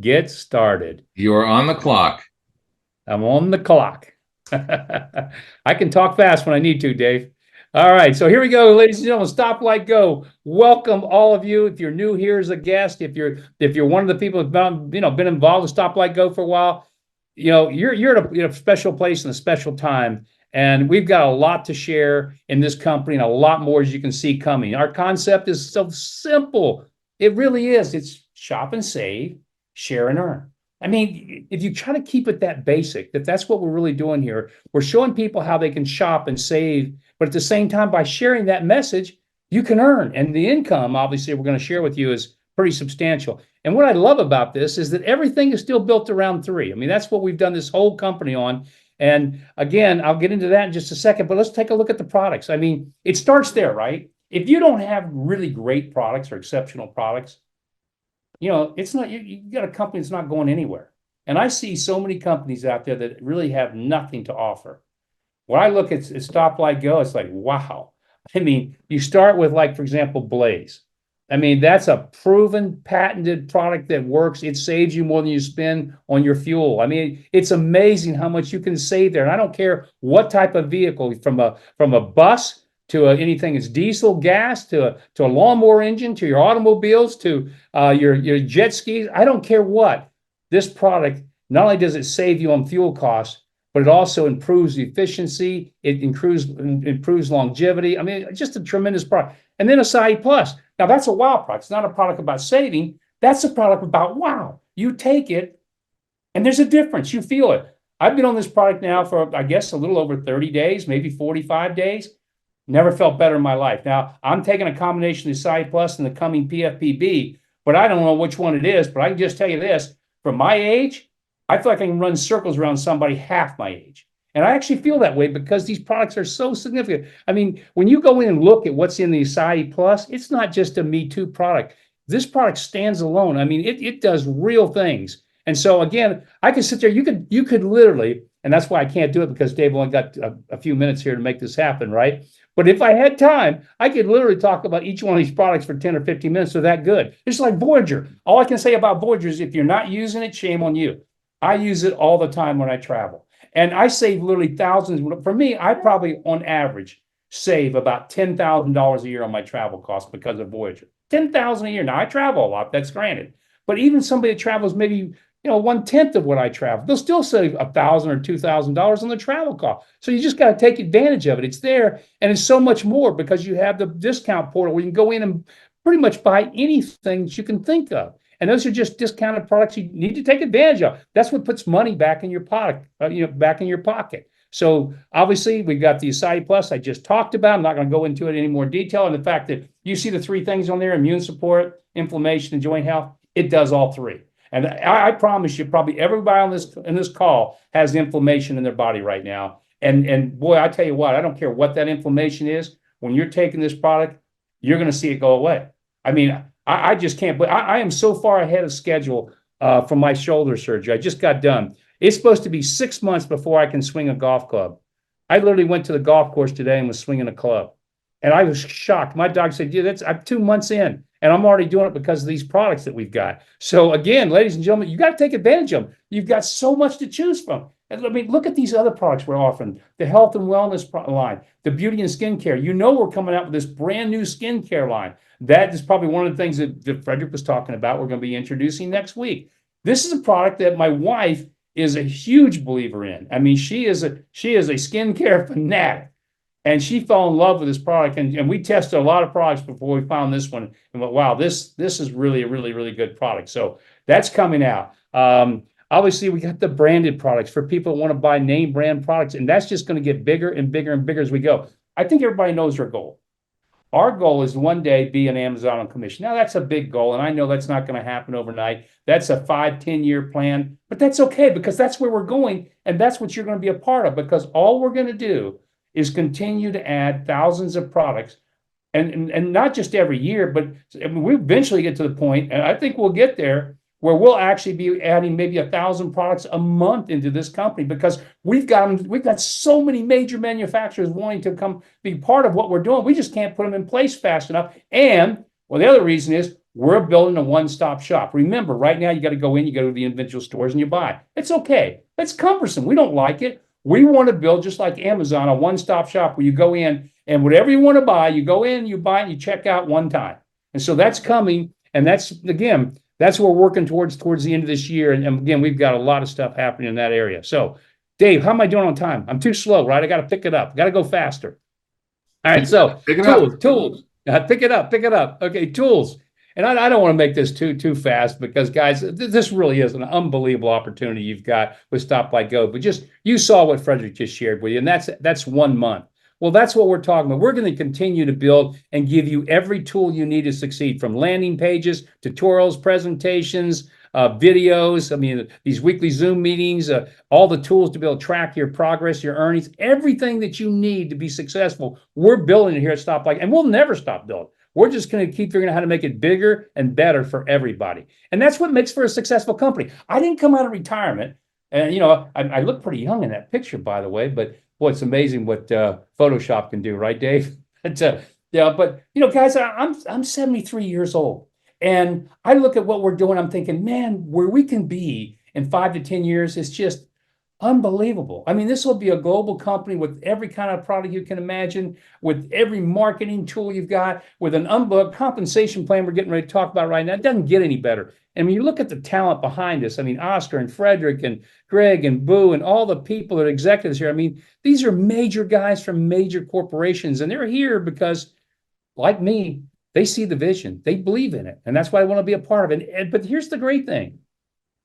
get started. You are on the clock. I'm on the clock. I can talk fast when I need to, Dave. All right, so here we go, ladies and gentlemen. Stop, Light, Go. Welcome all of you. If you're new here as a guest, if you're one of the people who've been involved with Stop, Light, Go for a while, you're at a special place and a special time. And we've got a lot to share in this company and a lot more, as you can see, coming. Our concept is so simple. It really is. It's shop and save, share and earn. I mean, if you try to keep it that basic, that's what we're really doing here. We're showing people how they can shop and save, but at the same time, by sharing that message, you can earn. And the income, obviously, we're going to share with you is pretty substantial. And what I love about this is that everything is still built around three. I mean, that's what we've done this whole company on. And again, I'll get into that in just a second, but let's take a look at the products. I mean, it starts there, right? If you don't have really great products or exceptional products, it's not, you got a company that's not going anywhere. And I see so many companies out there that really have nothing to offer. When I look at Stop, Light, Go, it's like, wow. I mean, you start with, like, for example, Blaze. I mean, that's a proven, patented product that works. It saves you more than you spend on your fuel. I mean, it's amazing how much you can save there. And I don't care what type of vehicle, from a bus to anything that's diesel, gas, to a lawnmower engine, to your automobiles, to your jet skis. I don't care what. This product, not only does it save you on fuel costs, but it also improves efficiency. It improves longevity. I mean, just a tremendous product. And then Acai Plus. Now, that's a wow product. It's not a product about saving. That's a product about wow. You take it, and there's a difference. You feel it. I've been on this product now for, I guess, a little over 30 days, maybe 45 days. Never felt better in my life. Now, I'm taking a combination of Acai Plus and the coming PFPB, but I don't know which one it is. But I can just tell you this. From my age, I feel like I can run circles around somebody half my age. And I actually feel that way because these products are so significant. I mean, when you go in and look at what's in the Acai Plus, it's not just a Me Too product. This product stands alone. I mean, it does real things. And so, again, I could sit there. You could literally, and that's why I can't do it, because Dave only got a few minutes here to make this happen, right? But if I had time, I could literally talk about each one of these products for 10 or 15 minutes. They're that good. It's like Voyager. All I can say about Voyager is, if you're not using it, shame on you. I use it all the time when I travel. And I save literally thousands. For me, I probably, on average, save about $10,000 a year on my travel costs because of Voyager. $10,000 a year. Now, I travel a lot, that's granted. But even somebody that travels maybe 1/10 of what I travel, they'll still save $1,000 or $2,000 on the travel cost. So you just got to take advantage of it. It's there, and it's so much more because you have the discount portal where you can go in and pretty much buy anything that you can think of. And those are just discounted products you need to take advantage of. That's what puts money back in your pocket, back in your pocket. So obviously, we've got the Acai Plus I just talked about. I'm not going to go into it in any more detail. And the fact that you see the three things on there: immune support, inflammation, and joint health, it does all three. And I promise you, probably everybody in this call has inflammation in their body right now. And boy, I tell you what, I don't care what that inflammation is. When you're taking this product, you're going to see it go away. I mean, I just can't. But I am so far ahead of schedule from my shoulder surgery. I just got done. It's supposed to be 6 months before I can swing a golf club. I literally went to the golf course today and was swinging a club. And I was shocked. My doc said, "Yeah, I'm 2 months in, and I'm already doing it because of these products that we've got." So again, ladies and gentlemen, you got to take advantage of them. You've got so much to choose from. And I mean, look at these other products we're offering: the health and wellness line, the beauty and skincare. We're coming out with this brand new skincare line. That is probably one of the things that Frederick was talking about. We're going to be introducing next week. This is a product that my wife is a huge believer in. I mean, she is a skincare fanatic. And she fell in love with this product, and we tested a lot of products before we found this one, and went, wow, this is really a really, really good product. So that's coming out. Obviously, we got the branded products for people that want to buy name brand products, and that's just going to get bigger and bigger and bigger as we go. I think everybody knows our goal. Our goal is one day be an Amazon on commission. Now, that's a big goal, and I know that's not going to happen overnight. That's a 5-10 year plan, but that's okay, because that's where we're going, and that's what you're going to be a part of, because all we're going to do is continue to add thousands of products, and not just every year, but I mean, we eventually get to the point, and I think we'll get there, where we'll actually be adding maybe 1,000 products a month into this company, because we've got so many major manufacturers wanting to come be part of what we're doing. We just can't put them in place fast enough. And well, the other reason is We're building a one-stop shop. Remember, right now you got to go in, you go to the individual stores and you buy. It's okay. It's cumbersome. We don't like it. We want to build, just like Amazon, a one-stop shop where you go in and whatever you want to buy, you go in, you buy it, and you check out one time. And so that's coming. And that's, again, that's what we're working towards the end of this year. And again, we've got a lot of stuff happening in that area. So, Dave, how am I doing on time? I'm too slow, right? I got to pick it up. Got to go faster. All right. So tools. Pick it up. Okay, tools. And I don't want to make this too fast because, guys, this really is an unbelievable opportunity you've got with Stop Like Go. But just you saw what Frederick just shared with you, and that's 1 month. Well, that's what we're talking about. We're going to continue to build and give you every tool you need to succeed, from landing pages, tutorials, presentations, videos. I mean, these weekly Zoom meetings, all the tools to be able to track your progress, your earnings, everything that you need to be successful. We're building it here at Stop Like, and we'll never stop building. We're just going to keep figuring out how to make it bigger and better for everybody. And that's what makes for a successful company. I didn't come out of retirement. And, I look pretty young in that picture, by the way, but boy, it's amazing what Photoshop can do, right, Dave? But guys, I'm 73 years old. And I look at what we're doing, I'm thinking, man, where we can be in 5 to 10 years is just unbelievable. I mean, this will be a global company with every kind of product you can imagine, with every marketing tool you've got, with an unbooked compensation plan we're getting ready to talk about right now. It doesn't get any better. And when you look at the talent behind us, I mean, Oscar and Frederick and Greg and Boo and all the people that are executives here, I mean, these are major guys from major corporations, and they're here because, like me, they see the vision. They believe in it, and that's why I want to be a part of it. But here's the great thing.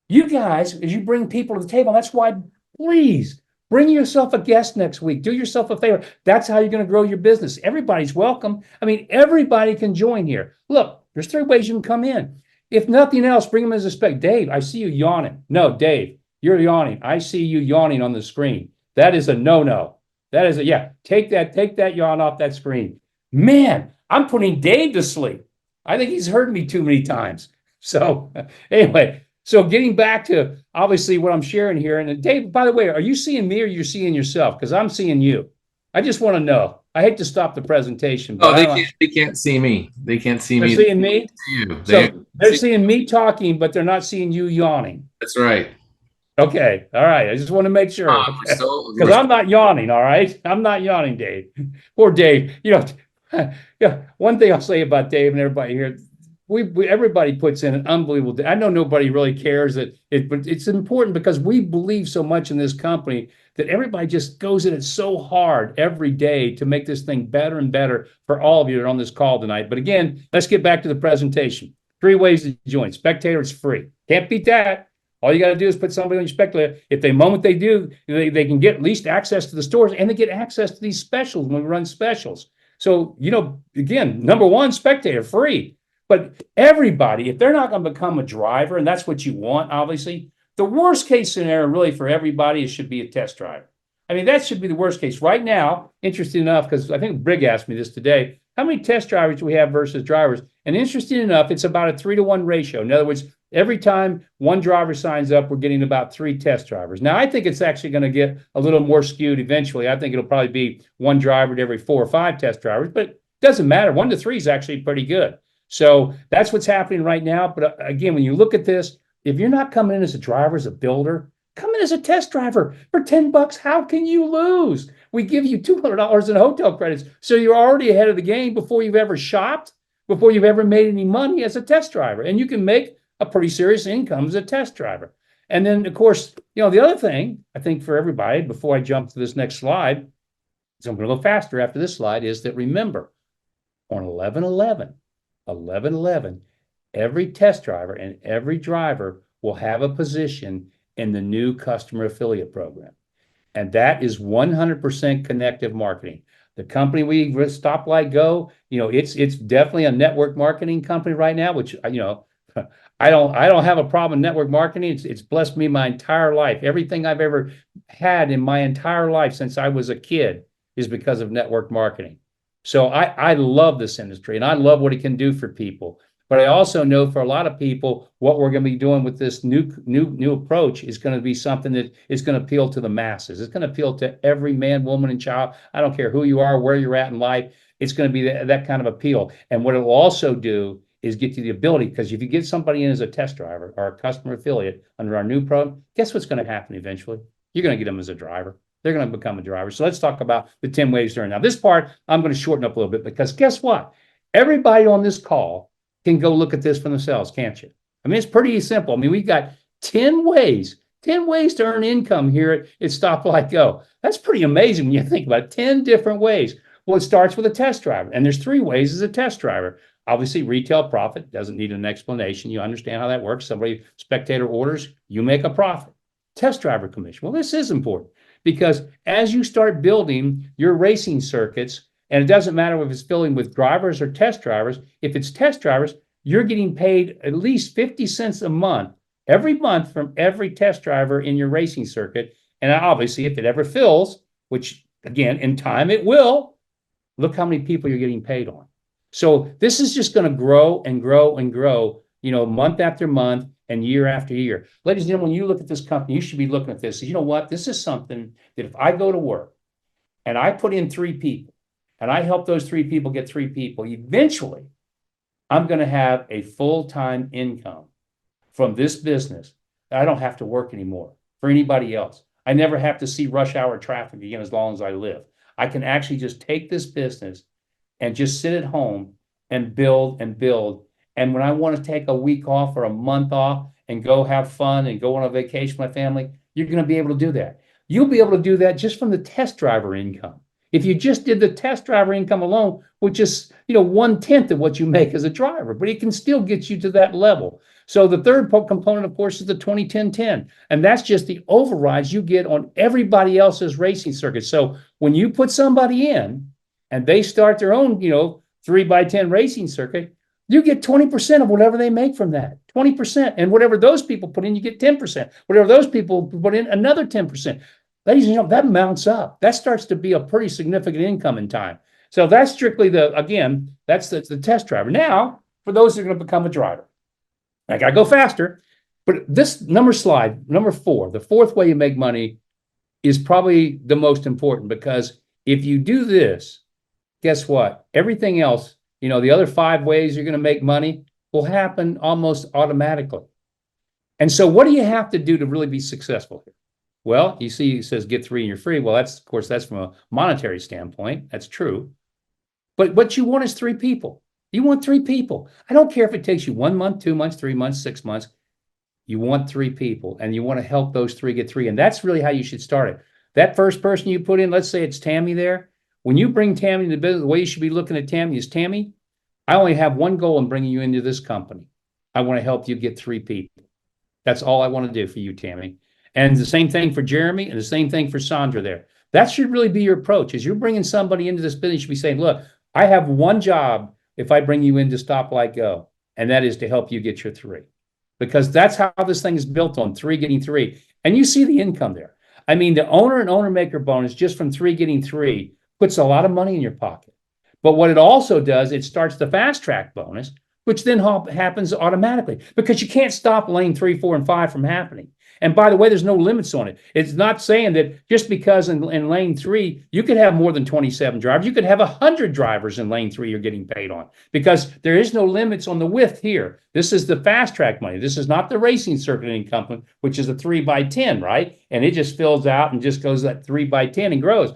You guys, as you bring people to the table, that's why, please, bring yourself a guest next week. Do yourself a favor. That's how you're going to grow your business. Everybody's welcome. I mean, everybody can join here. Look, there's 3 ways you can come in. If nothing else, bring them as a spec. Dave, I see you yawning. No, Dave, you're yawning. I see you yawning on the screen. That is a no-no. That is take that yawn off that screen. Man, I'm putting Dave to sleep. I think he's heard me too many times. So anyway, so getting back to obviously what I'm sharing here. And Dave, by the way, are you seeing me or you're seeing yourself? Because I'm seeing you. I just want to know. I hate to stop the presentation. But they can't see me. They can't see me. They're seeing me? You. So they're seeing me talking, but they're not seeing you yawning. That's right. Okay. All right. I just want to make sure. Because I'm not yawning. All right. I'm not yawning, Dave. Poor Dave. One thing I'll say about Dave and everybody here, everybody puts in an unbelievable day. I know nobody really cares but it's important because we believe so much in this company that everybody just goes in it so hard every day to make this thing better and better for all of you that are on this call tonight. But again, let's get back to the presentation. 3 ways to join. Spectator, it's free. Can't beat that. All you got to do is put somebody on your spectator. If the moment they do, they can get at least access to the stores, and they get access to these specials when we run specials. So, again, number 1, spectator, free. But everybody, if they're not going to become a driver, and that's what you want, obviously, the worst case scenario really for everybody, it should be a test driver. I mean, that should be the worst case. Right now, interesting enough, because I think Brig asked me this today, how many test drivers do we have versus drivers? And interesting enough, it's about a 3-to-1 ratio. In other words, every time one driver signs up, we're getting about 3 test drivers. Now, I think it's actually going to get a little more skewed eventually. I think it'll probably be 1 driver to every 4 or 5 test drivers, but it doesn't matter. 1 to 3 is actually pretty good. So that's what's happening right now. But again, when you look at this, if you're not coming in as a driver, as a builder, come in as a test driver for $10. How can you lose? We give you $200 in hotel credits. So you're already ahead of the game before you've ever shopped, before you've ever made any money as a test driver. And you can make a pretty serious income as a test driver. And then, of course, the other thing, I think for everybody, before I jump to this next slide, so I'm going to go faster after this slide, is that remember, on 11/11, every test driver and every driver will have a position in the new customer affiliate program. And that is 100% connective marketing. The company we Stop Like Go, it's definitely a network marketing company right now, which, I don't have a problem in network marketing. It's blessed me my entire life. Everything I've ever had in my entire life since I was a kid is because of network marketing. So I love this industry and I love what it can do for people. But I also know for a lot of people, what we're going to be doing with this new approach is going to be something that is going to appeal to the masses. It's going to appeal to every man, woman, and child. I don't care who you are, where you're at in life. It's going to be that kind of appeal. And what it will also do is get you the ability, because if you get somebody in as a test driver or a customer affiliate under our new program, guess what's going to happen eventually? You're going to get them as a driver. They're going to become a driver. So let's talk about the 10 ways to earn. Now, this part, I'm going to shorten up a little bit because guess what? Everybody on this call can go look at this for themselves, can't you? I mean, it's pretty simple. I mean, we've got 10 ways to earn income here at Stop Like Go. That's pretty amazing when you think about it. 10 different ways. Well, it starts with a test driver, and there's 3 ways as a test driver. Obviously, retail profit doesn't need an explanation. You understand how that works. Somebody, spectator orders, you make a profit. Test driver commission. Well, this is important because as you start building your racing circuits, and it doesn't matter if it's filling with drivers or test drivers, if it's test drivers, you're getting paid at least 50 cents a month, every month from every test driver in your racing circuit. And obviously, if it ever fills, which again, in time it will, look how many people you're getting paid on. So this is just going to grow and grow and grow, month after month and year after year. Ladies and gentlemen, when you look at this company, you should be looking at this. You know what? This is something that if I go to work and I put in 3 people and I help those 3 people get 3 people, eventually I'm going to have a full-time income from this business. I don't have to work anymore for anybody else. I never have to see rush hour traffic again as long as I live. I can actually just take this business and just sit at home and build and build. And when I want to take a week off or a month off and go have fun and go on a vacation with my family, you're going to be able to do that. You'll be able to do that just from the test driver income. If you just did the test driver income alone, which is 1/10 of what you make as a driver, but it can still get you to that level. So the third component, of course, is the 20-10-10. And that's just the overrides you get on everybody else's racing circuit. So when you put somebody in and they start their own, 3x10 racing circuit, you get 20% of whatever they make from that, 20%. And whatever those people put in, you get 10%. Whatever those people put in, another 10%. Ladies and gentlemen, that mounts up. That starts to be a pretty significant income in time. So that's strictly that's the test driver. Now, for those that are going to become a driver, I got to go faster. But this number 4, the 4th way you make money is probably the most important, because if you do this, guess what? Everything else, the other 5 ways you're going to make money will happen almost automatically. And so what do you have to do to really be successful here? Well, you see, it says get 3 and you're free. Well, that's from a monetary standpoint. That's true. But what you want is 3 people. You want 3 people. I don't care if it takes you 1 month, 2 months, 3 months, 6 months. You want 3 people, and you want to help those 3 get 3. And that's really how you should start it. That first person you put in, let's say it's Tammy there. When you bring Tammy into business, the way you should be looking at Tammy is, Tammy, I only have one goal in bringing you into this company. I want to help you get 3 people. That's all I want to do for you, Tammy. And the same thing for Jeremy, and the same thing for Sandra there. That should really be your approach. As you're bringing somebody into this business, you should be saying, look, I have one job if I bring you in to Stop Like Go, and that is to help you get your 3. Because that's how this thing is built on, 3 getting 3. And you see the income there. I mean, the owner and owner maker bonus just from 3 getting 3 puts a lot of money in your pocket. But what it also does, it starts the fast track bonus, which then happens automatically because you can't stop lane 3, 4, and 5 from happening. And by the way, there's no limits on it. It's not saying that just because in lane 3, you could have more than 27 drivers. You could have 100 drivers in lane 3 you're getting paid on, because there is no limits on the width here. This is the fast track money. This is not the racing circuit income, which is a 3x10, right? And it just fills out and just goes that 3x10 and grows.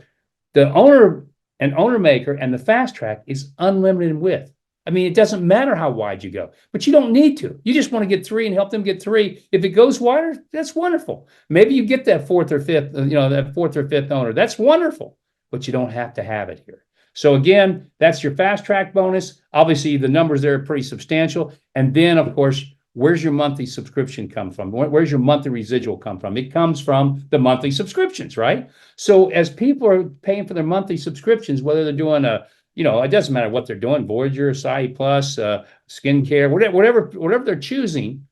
The owner and owner maker and the fast track is unlimited in width. I mean, it doesn't matter how wide you go, but you don't need to. You just want to get 3 and help them get 3. If it goes wider, that's wonderful. Maybe you get that 4th or 5th, that 4th or 5th owner. That's wonderful, but you don't have to have it here. So again, that's your fast track bonus. Obviously, the numbers there are pretty substantial. And then, of course, where's your monthly subscription come from? Where's your monthly residual come from? It comes from the monthly subscriptions, right? So as people are paying for their monthly subscriptions, whether they're doing it doesn't matter what they're doing, Voyager, Acai Plus, skincare, whatever they're choosing,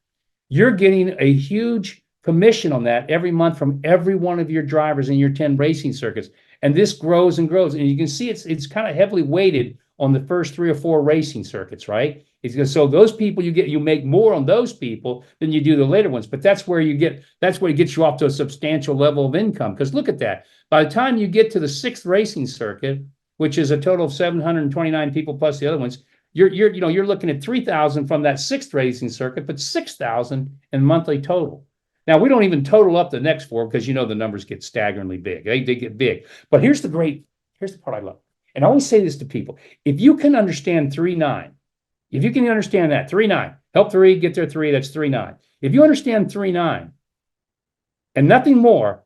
you're getting a huge commission on that every month from every one of your drivers in your 10 racing circuits. And this grows and grows. And you can see it's kind of heavily weighted on the first 3 or 4 racing circuits, right? So those people you make more on those people than you do the later ones. But that's where it gets you off to a substantial level of income. Because look at that. By the time you get to the 6th racing circuit, which is a total of 729 people plus the other ones, you're looking at 3,000 from that sixth racing circuit, but 6,000 in monthly total. Now, we don't even total up the next four because the numbers get staggeringly big. They get big. But here's the part I love. And I always say this to people. If you can understand 3-9, if you can understand that, 3-9, help 3, get there 3, that's 3-9. If you understand 3-9 and nothing more,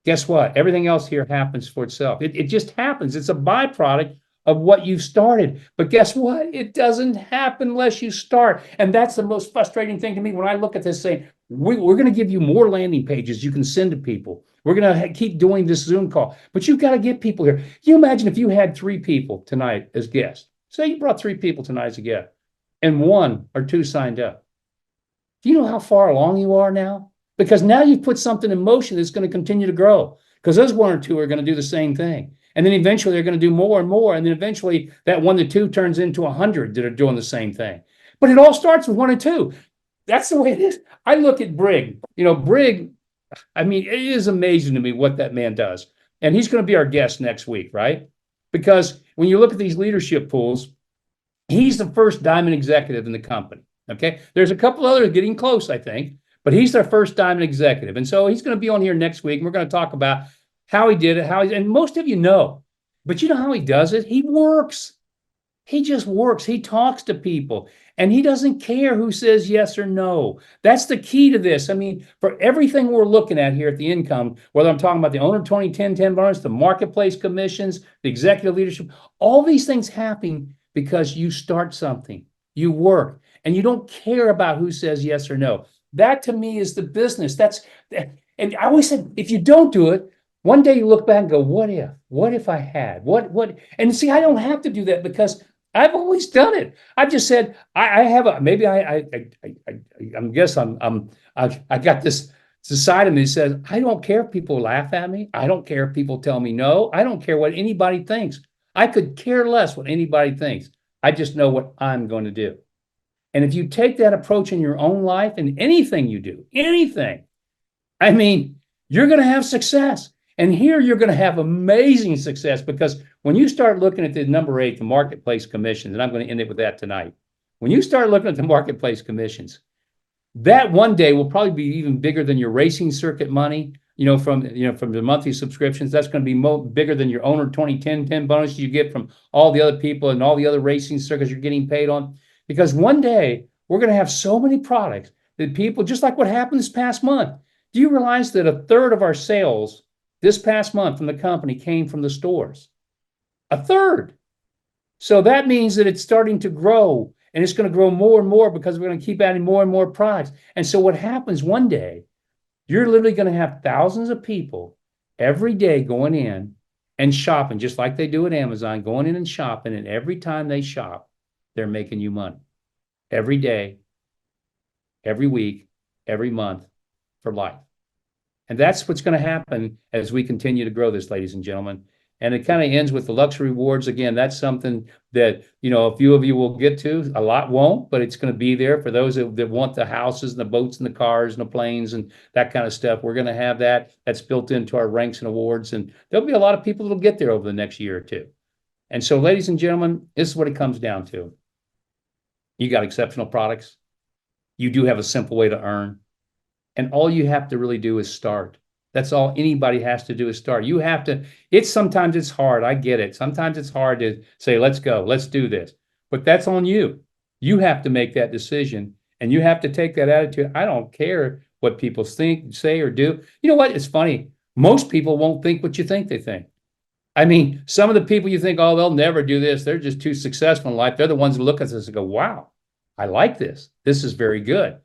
guess what? Everything else here happens for itself. It just happens. It's a byproduct of what you've started. But guess what? It doesn't happen unless you start. And that's the most frustrating thing to me when I look at this saying, we're going to give you more landing pages you can send to people. We're going to keep doing this Zoom call. But you've got to get people here. Can you imagine if you had 3 people tonight as guests? Say you brought 3 people tonight as a guest and 1 or 2 signed up. Do you know how far along you are now? Because now you've put something in motion that's going to continue to grow. Because those 1 or 2 are going to do the same thing. And then eventually they're going to do more and more. And then eventually that 1 to 2 turns into 100 that are doing the same thing. But it all starts with 1 and 2. That's the way it is. I look at Brig. Brig, I mean, it is amazing to me what that man does. And he's going to be our guest next week, right? Because when you look at these leadership pools, he's the first diamond executive in the company. Okay. There's a couple others getting close, I think, but he's our first diamond executive. And so he's going to be on here next week. And we're going to talk about how he did it, and most of you know, but you know how he does it? He works. He just works. He talks to people and he doesn't care who says yes or no. That's the key to this. I mean, for everything we're looking at here at the income, whether I'm talking about the owner 20-10-10 bonus, the marketplace commissions, the executive leadership, all these things happen because you start something, you work, and you don't care about who says yes or no. That to me is the business. And I always said, if you don't do it, one day you look back and go, what if I had, what? And see, I don't have to do that because I've always done it. I've just said, I got this side of me that says, I don't care if people laugh at me. I don't care if people tell me no. I don't care what anybody thinks. I could care less what anybody thinks. I just know what I'm going to do. And if you take that approach in your own life and anything you do, anything, I mean, you're going to have success. And here you're going to have amazing success because when you start looking at the number 8, the marketplace commissions, and I'm going to end it with that tonight. When you start looking at the marketplace commissions, that one day will probably be even bigger than your racing circuit money, from the monthly subscriptions. That's going to be bigger than your owner 20-10-10 bonus you get from all the other people and all the other racing circuits you're getting paid on. Because one day we're going to have so many products that people, just like what happened this past month. Do you realize that 1/3 of our sales this past month from the company came from the stores? 1/3. So that means that it's starting to grow, and it's going to grow more and more because we're going to keep adding more and more products. And so what happens one day, you're literally going to have thousands of people every day going in and shopping, just like they do at Amazon, going in and shopping. And every time they shop, they're making you money. Every day, every week, every month for life. And that's what's going to happen as we continue to grow this, ladies and gentlemen. And it kind of ends with the luxury rewards. Again, that's something that, a few of you will get to. A lot won't, but it's going to be there for those that want the houses and the boats and the cars and the planes and that kind of stuff. We're going to have that. That's built into our ranks and awards. And there'll be a lot of people that'll get there over the next year or two. And so, ladies and gentlemen, this is what it comes down to. You got exceptional products. You do have a simple way to earn. And all you have to really do is start. That's all anybody has to do is start. You have to, sometimes it's hard. I get it. Sometimes it's hard to say, let's go, let's do this. But that's on you. You have to make that decision and you have to take that attitude. I don't care what people think, say, or do. You know what? It's funny. Most people won't think what you think they think. I mean, some of the people you think, oh, they'll never do this. They're just too successful in life. They're the ones who look at this and go, wow, I like this. This is very good.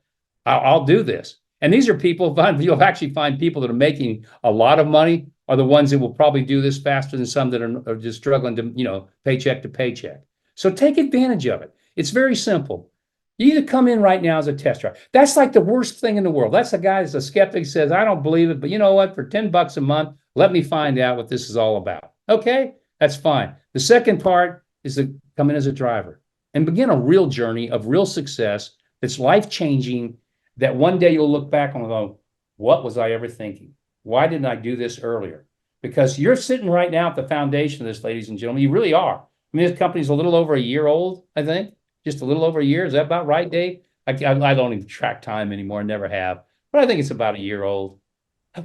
I'll do this. And these are people, you'll actually find people that are making a lot of money are the ones that will probably do this faster than some that are just struggling to, paycheck to paycheck. So take advantage of it. It's very simple. You either come in right now as a test drive. That's like the worst thing in the world. That's the guy that's a skeptic, says, I don't believe it, but you know what? For $10 a month, let me find out what this is all about. Okay, that's fine. The second part is to come in as a driver and begin a real journey of real success that's life-changing, that one day you'll look back and go, what was I ever thinking? Why didn't I do this earlier? Because you're sitting right now at the foundation of this, ladies and gentlemen. You really are. I mean, this company's a little over a year old, I think. Just a little over a year. Is that about right, Dave? I don't even track time anymore. Never have. But I think it's about a year old.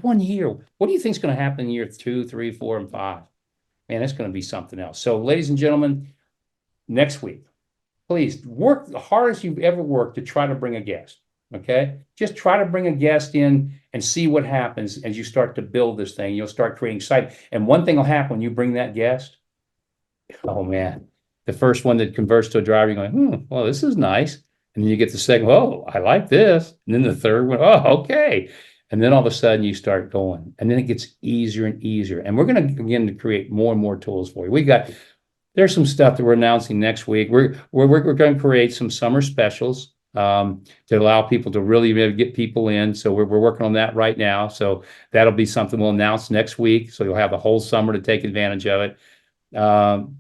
1 year. What do you think is going to happen in year 2, 3, 4, and 5? Man, that's going to be something else. So, ladies and gentlemen, next week, please work the hardest you've ever worked to try to bring a guest. Okay. Just try to bring a guest in and see what happens as you start to build this thing. You'll start creating excitement. And one thing will happen when you bring that guest. Oh man, the first one that converts to a driver, you're going, well, this is nice. And then you get the second, oh, I like this. And then the third one, oh, okay. And then all of a sudden you start going, and then it gets easier and easier. And we're going to begin to create more and more tools for you. There's some stuff that we're announcing next week. We're going to create some summer specials to allow people to really maybe get people in. So we're working on that right now. So that'll be something we'll announce next week. So you'll have the whole summer to take advantage of it.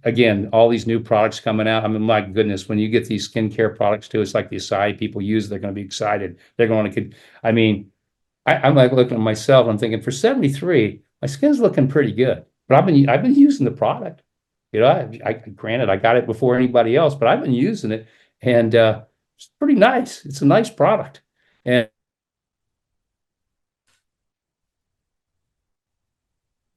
Again, all these new products coming out. I mean, my goodness, when you get these skincare products too, it's like the acai people use, they're going to be excited. They're going to, I mean, I'm like looking at myself, I'm thinking for 73, my skin's looking pretty good, but I've been using the product. You know, granted, I got it before anybody else, but I've been using it, and it's pretty nice. It's a nice product, and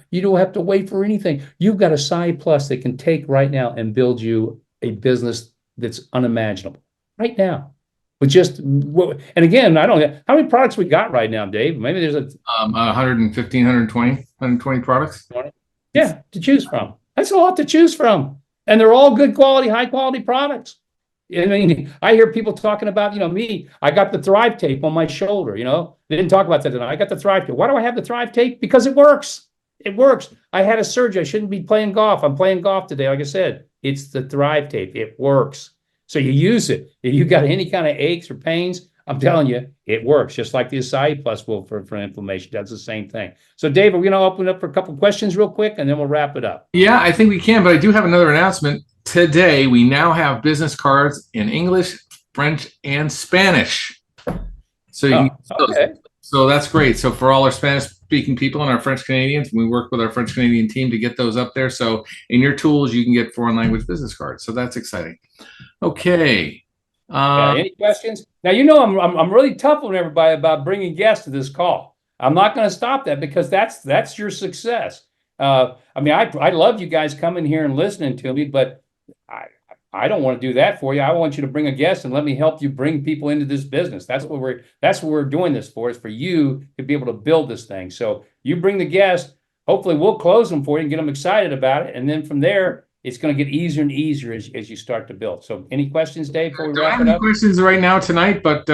you don't have to wait for anything. You've got a Acai Plus that can take right now and build you a business that's unimaginable right now. But just, and again, I don't know how many products we got right now, Dave. Maybe there's 115, 120 products. Yeah, to choose from. That's a lot to choose from. And they're all good quality, high quality products. I mean, I hear people talking about, me, I got the Thrive tape on my shoulder, They didn't talk about that tonight. I got the Thrive tape. Why do I have the Thrive tape? Because it works. It works. I had a surgery. I shouldn't be playing golf. I'm playing golf today. Like I said, it's the Thrive tape. It works. So you use it. If you've got any kind of aches or pains, I'm telling you, it works. Just like the Acai Plus will for inflammation. Does the same thing. So, Dave, we're going to open up for a couple questions real quick, and then we'll wrap it up. Yeah, I think we can, but I do have another announcement. Today, we now have business cards in English, French, and Spanish. So you can okay. So that's great. So for all our Spanish-speaking people and our French Canadians, we work with our French Canadian team to get those up there. So in your tools, you can get foreign language business cards. So that's exciting. Okay. Any questions? Now, I'm really tough on everybody about bringing guests to this call. I'm not going to stop that because that's your success. I mean, I love you guys coming here and listening to me, but I don't want to do that for you. I want you to bring a guest and let me help you bring people into this business. That's what we're doing this for, is for you to be able to build this thing. So you bring the guest, hopefully we'll close them for you and get them excited about it. And then from there, it's going to get easier and easier as you start to build. So any questions, Dave, before we wrap it up? Questions right now tonight, but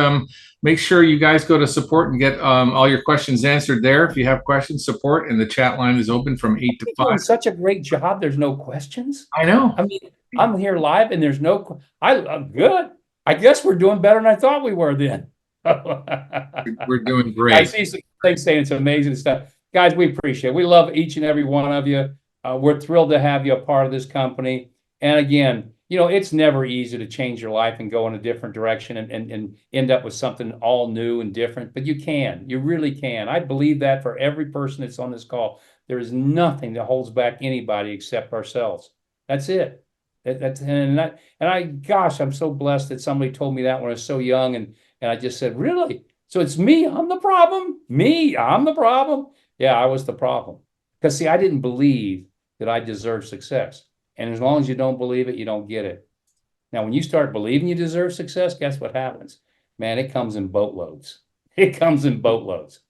make sure you guys go to support and get all your questions answered there. If you have questions, support, and the chat line is open from 8 to 5. Doing such a great job. There's no questions. I know. I mean, I'm here live and there's no, I'm good. I guess we're doing better than I thought we were then. We're doing great. I see some things saying it's amazing stuff. Guys, we appreciate it. We love each and every one of you. We're thrilled to have you a part of this company. And again, it's never easy to change your life and go in a different direction and end up with something all new and different. But you really can. I believe that for every person that's on this call. There is nothing that holds back anybody except ourselves. That's it. Gosh, I'm so blessed that somebody told me that when I was so young, and I just said, really? So it's me, I'm the problem? Me, I'm the problem? Yeah, I was the problem. Because see, I didn't believe that I deserved success. And as long as you don't believe it, you don't get it. Now, when you start believing you deserve success, guess what happens? Man, it comes in boatloads. It comes in boatloads.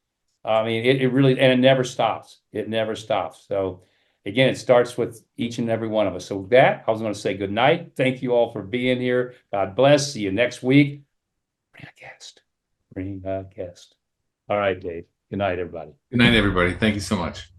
I mean, it really, and it never stops. It never stops. So again, it starts with each and every one of us. So with that, I was going to say good night. Thank you all for being here. God bless. See you next week. Bring a guest. Bring a guest. All right, Dave. Good night, everybody. Good night, everybody. Thank you so much.